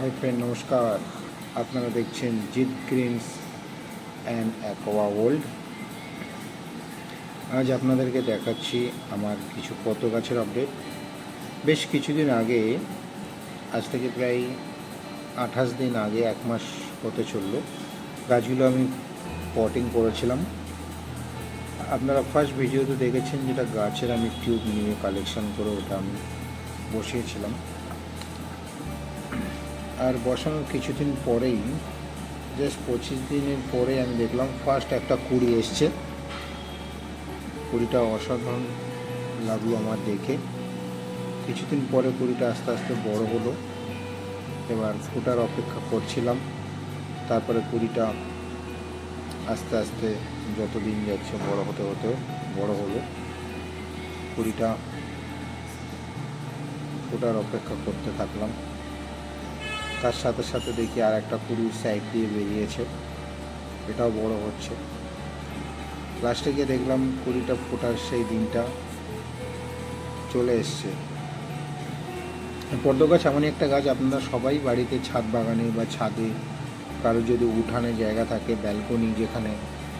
Hi friend, নমস্কার। আপনারা দেখছেন Jeet Greens and aqua world. আজ আপনাদেরকে দেখাচ্ছি আমার কিছু পদ্ম গাছের আপডেট। বেশ কিছুদিন আগে, আজ থেকে প্রায় 28 দিন আগে, 1 মাস হতে চলল, গাছগুলো আমি পটিং করেছিলাম। আপনারা ফার্স্ট ভিডিওতে দেখেছেন যেটা গাছের আমি টিউব নিয়ে কালেকশন করে ওটা আমি বসিয়েছিলাম। আর বসানোর কিছুদিন পরেই, জাস্ট 25 দিনের পরে আমি দেখলাম ফার্স্ট একটা কুড়ি এসছে। কুড়িটা অসাধারণ লাগলো আমার দেখে। কিছুদিন পরে কুড়িটা আস্তে আস্তে বড় হলো। এবার ফোটার অপেক্ষা করছিলাম। তারপরে কুড়িটা আস্তে আস্তে যত দিন যাচ্ছে বড় হতে হতে বড় হলো। কুড়িটা ফোটার অপেক্ষা করতে থাকলাম। তার সাথে সাথে দেখি আর একটা কুড়ির সাইড দিয়ে বেরিয়েছে, এটাও বড় হচ্ছে। লাস্টে গিয়ে দেখলাম কুড়িটা ফোটার সেই দিনটা চলে এসছে। পদ্ম গাছ এমনই একটা গাছ, আপনারা সবাই বাড়িতে ছাদ বাগানে বা ছাদে, কারো যদি উঠানে জায়গা থাকে, ব্যালকনি যেখানে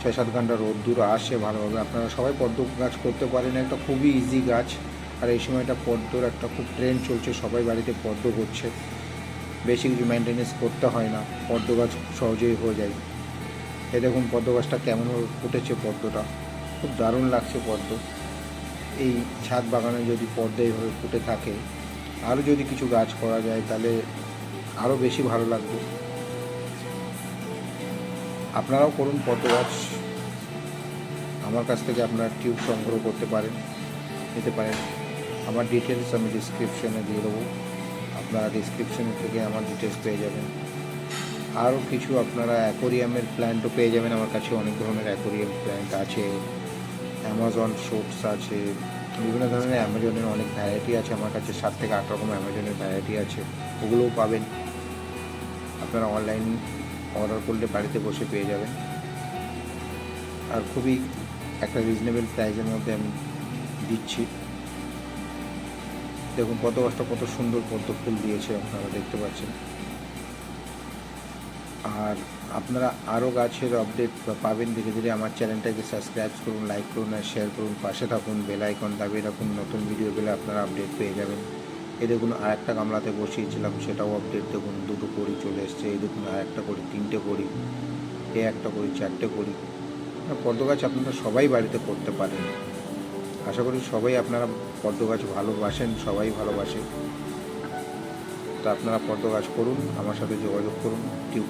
6-7 ঘন্টা রোদ্দুর আসে ভালোভাবে, আপনারা সবাই পদ্ম গাছ করতে পারেন। একটা খুবই ইজি গাছ। আর এই সময়টা পদ্মর একটা খুব ট্রেন্ড চলছে, সবাই বাড়িতে পদ্ম করছে। বেশি কিছু মেনটেনেন্স করতে হয় না, পদ্ম গাছ সহজেই হয়ে যায়। এ দেখুন পদ্ম গাছটা কেমনভাবে ফুটেছে। পদ্মটা খুব দারুণ লাগছে। পদ্ম এই ছাদ বাগানে যদি পদ্ম এইভাবে ফুটে থাকে, আরও যদি কিছু গাছ করা যায় তাহলে আরও বেশি ভালো লাগবে। আপনারাও করুন পদ্ম গাছ। আমার কাছ থেকে আপনারা টিউব সংগ্রহ করতে পারেন, নিতে পারেন। আমার ডিটেলস আমি ডিসক্রিপশনে দিয়ে দেবো, আপনারা ডিসক্রিপশন থেকে আমার ডিটেলস পেয়ে যাবেন। আরও কিছু আপনারা অ্যাকোরিয়ামের প্ল্যান্টও পেয়ে যাবেন। আমার কাছে অনেক ধরনের অ্যাকোরিয়াম প্ল্যান্ট আছে, অ্যামাজন সোর্স আছে, বিভিন্ন ধরনের অ্যামাজনের অনেক ভ্যারাইটি আছে আমার কাছে। 7 থেকে 8 রকম অ্যামাজনের ভ্যারাইটি আছে, ওগুলোও পাবেন। আপনারা অনলাইন অর্ডার করলে বাড়িতে বসে পেয়ে যাবেন। আর খুবই একটা রিজনেবল প্রাইসের মধ্যে আমি দিচ্ছি। দেখুন পদ্ম গাছটা কত সুন্দর পদ্ম ফুল দিয়েছে, আপনারা দেখতে পাচ্ছেন। আর আপনারা আরও গাছের আপডেট পাবেন ধীরে ধীরে। আমার চ্যানেলটাকে সাবস্ক্রাইব করুন, লাইক করুন আর শেয়ার করুন, পাশে থাকুন, বেল আইকন দাবিয়ে রাখুন। নতুন ভিডিও পেলে আপনারা আপডেট পেয়ে যাবেন। এই দেখুন আর একটা গামলাতে বসিয়েছিলাম, সেটাও আপডেট দেখুন। 2টো কড়ি চলে এসছে। এই দেখুন আর একটা কড়ি, 3টে কড়ি, একটা কড়ি, 4টে কড়ি। পদ্ম গাছ আপনারা সবাই বাড়িতে করতে পারেন। আশা করি সবাই আপনারা পদ্ম গাছ ভালোবাসেন, সবাই ভালোবাসে। তো আপনারা পদ্ম গাছ করুন, আমার সাথে যোগাযোগ করুন। টিউব